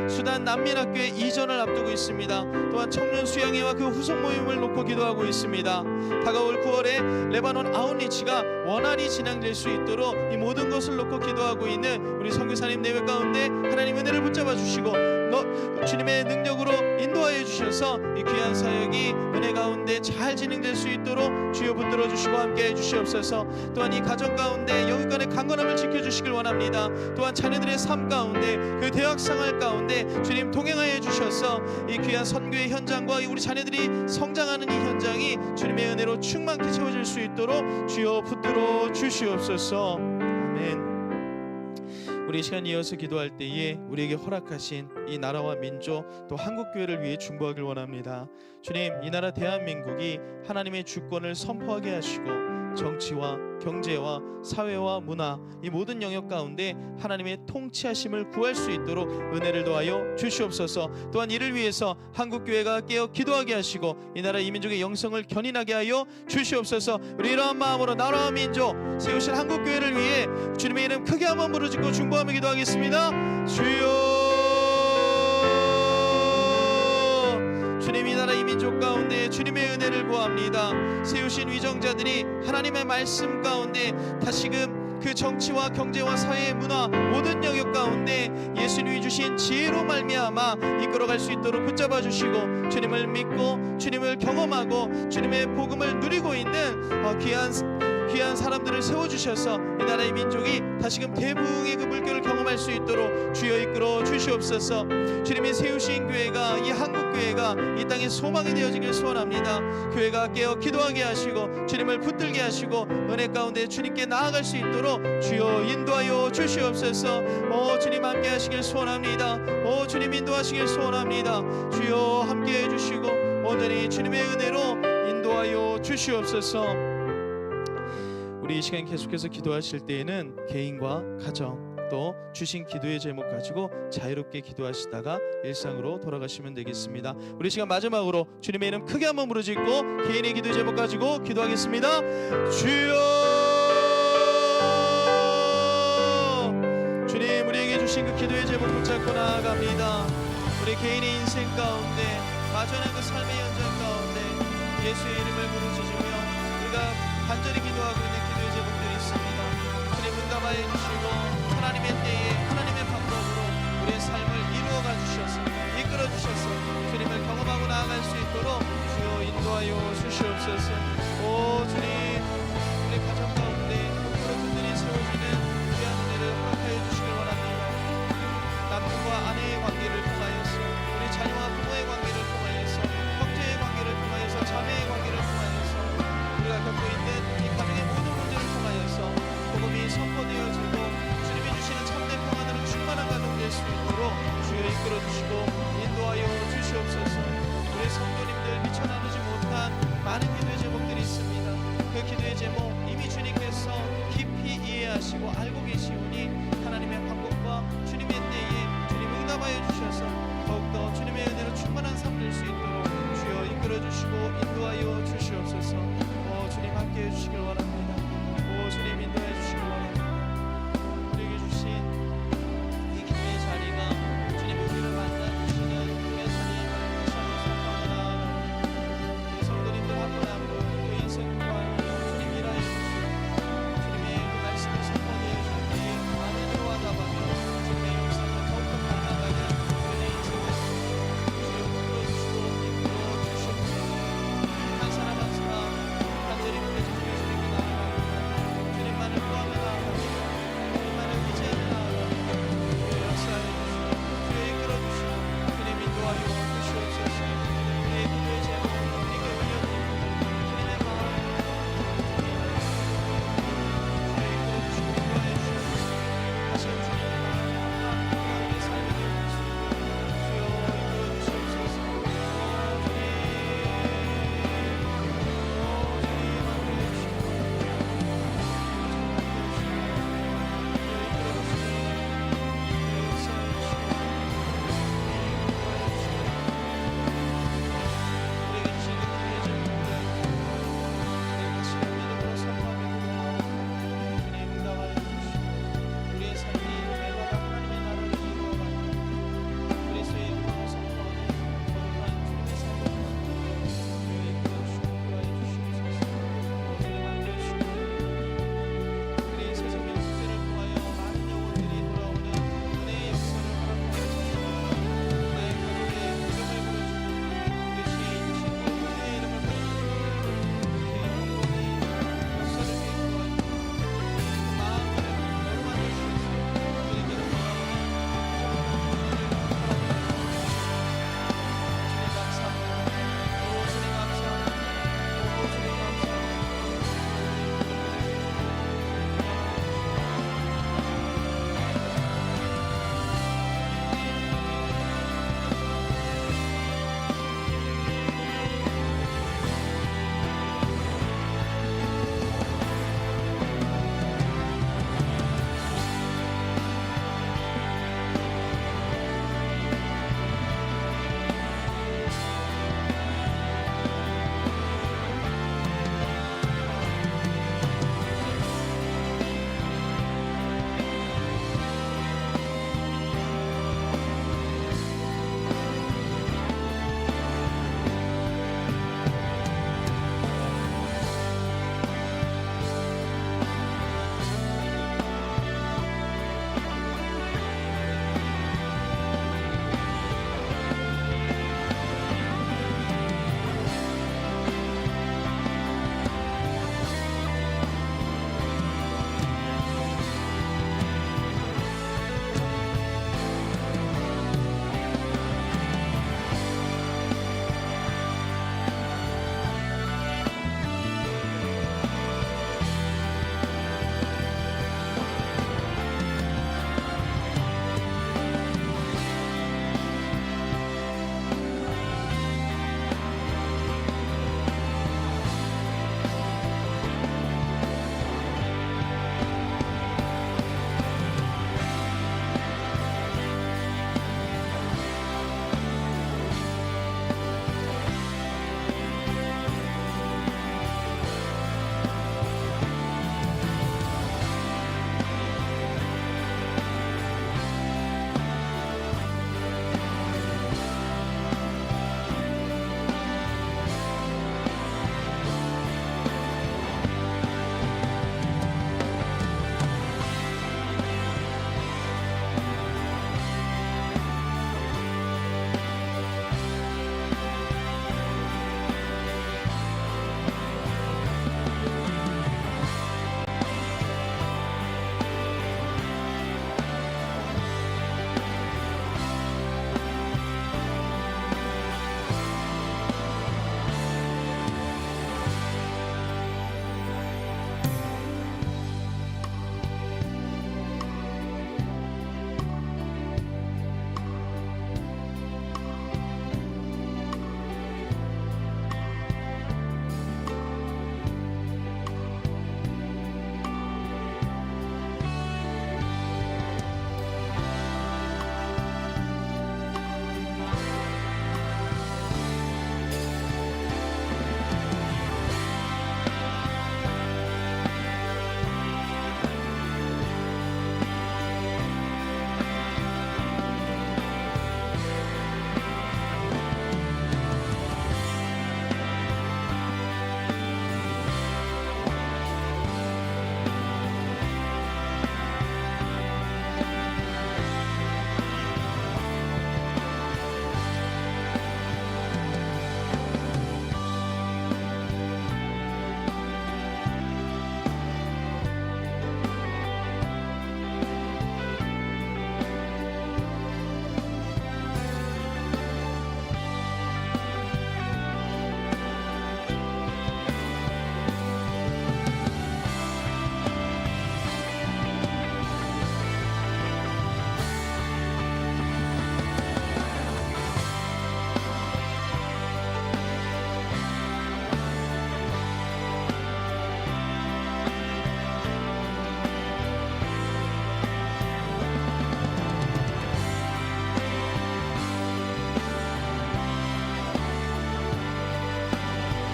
수단 난민학교의 이전을 앞두고 있습니다. 또한 청년 수양회와 그 후속 모임을 놓고 기도하고 있습니다. 다가올 9월에 레바논 아웃리치가 원활히 진행될 수 있도록 이 모든 것을 놓고 기도하고 있는 우리 선교사님 내외 가운데 하나님 은혜를 붙잡아 주시고 주님의 능력으로 인도하여 주셔서 이 귀한 사역이 은혜 가운데 잘 진행될 수 있도록 주여 붙들어 주시고 함께 해 주시옵소서. 또한 이 가정 가운데 영육간의 강건함을 지켜주시길 원합니다. 또한 자녀들의 삶 가운데 그 대학 생활 가운데 주님 동행하여 주셔서 이 귀한 선교의 현장과 우리 자녀들이 성장하는 이 현장이 주님의 은혜로 충만케 채워질 수 있도록 주여 붙들어 주시옵소서. 아멘. 우리 이 시간 이어서 기도할 때에 우리에게 허락하신 이 나라와 민족 또 한국교회를 위해 중보하길 원합니다. 주님, 이 나라 대한민국이 하나님의 주권을 선포하게 하시고 정치와 경제와 사회와 문화 이 모든 영역 가운데 하나님의 통치하심을 구할 수 있도록 은혜를 더하여 주시옵소서. 또한 이를 위해서 한국교회가 깨어 기도하게 하시고 이 나라 이 민족의 영성을 견인하게 하여 주시옵소서. 우리 이러한 마음으로 나라와 민족 세우신 한국교회를 위해 주님의 이름 크게 한번 부르짖고 중보하며 기도하겠습니다. 주여, 주님, 이 나라 이 민족 가운데 주님의 은혜를 구합니다. 세우신 위정자들이 하나님의 말씀 가운데 다시금 그 정치와 경제와 사회 문화 모든 영역 가운데 예수님이 주신 지혜로 말미암아 이끌어갈 수 있도록 붙잡아 주시고 주님을 믿고 주님을 경험하고 주님의 복음을 누리고 있는 귀한 사람들을 세워주셔서 이 나라의 민족이 다시금 대부흥의 그 물결을 경험할 수 있도록 주여 이끌어 주시옵소서. 주님이 세우신 교회가 이 한국교회가 이 땅의 소망이 되어지길 소원합니다. 교회가 깨어 기도하게 하시고 주님을 붙들게 하시고 은혜 가운데 주님께 나아갈 수 있도록 주여 인도하여 주시옵소서. 주님 함께 하시길 소원합니다. 주님 인도하시길 소원합니다. 주여 함께 해주시고 온전히 주님의 은혜로 인도하여 주시옵소서. 우리 이 시간 계속해서 기도하실 때에는 개인과 가정 또 주신 기도의 제목 가지고 자유롭게 기도하시다가 일상으로 돌아가시면 되겠습니다. 우리 시간 마지막으로 주님의 이름 크게 한번 부르짖고 개인의 기도의 제목 가지고 기도하겠습니다. 주여, 주님 우리에게 주신 그 기도의 제목 붙잡고 나아갑니다. 우리 개인의 인생 가운데 마주하는 그 삶의 현장 가운데 예수의 이름을 부르짖으며 우리가 간절히 기도하고 있는 기도의 제목들이 있습니다. 주님 응답하여 주시고 하나님의 때에 하나님의 방법으로 우리의 삶을 이루어가 주셔서 이끌어 주셔서 주님을 경험하고 나아갈 수 있도록 주여 인도하여 주시옵소서. 오 주님, 우리 가정 가운데 어른들이 세워지는 귀한 은혜를 허락하여 주시길 원합니다. 남편과 아내의 관계를 통하여서 우리 자녀와 부모의 관계를 통하여서 형제의 관계를 통하여서 자매의 관계를 통하여서 우리가 겪고 있는 이 가정의 모든 문제를 통하여서 복음이 선포되어지고 주님이 주시는 참된 평안으로 충만한 가정 될 수 있도록 주여 이끌어 주시고 인도하여 주시옵소서. 우리 성도님들 미처 나누지 못한 많은 기도의 제목들이 있습니다. 그 기도의 제목 이미 주님께서 깊이 이해하시고 알고 계시오니 하나님의 방법과 주님의 때에 주님 응답하여 주셔서 더욱더 주님의 은혜로 충만한 삶 될 수 있도록 주여 이끌어 주시고 인도하여 주시옵소서. 주님 함께 해주시길 원합니다.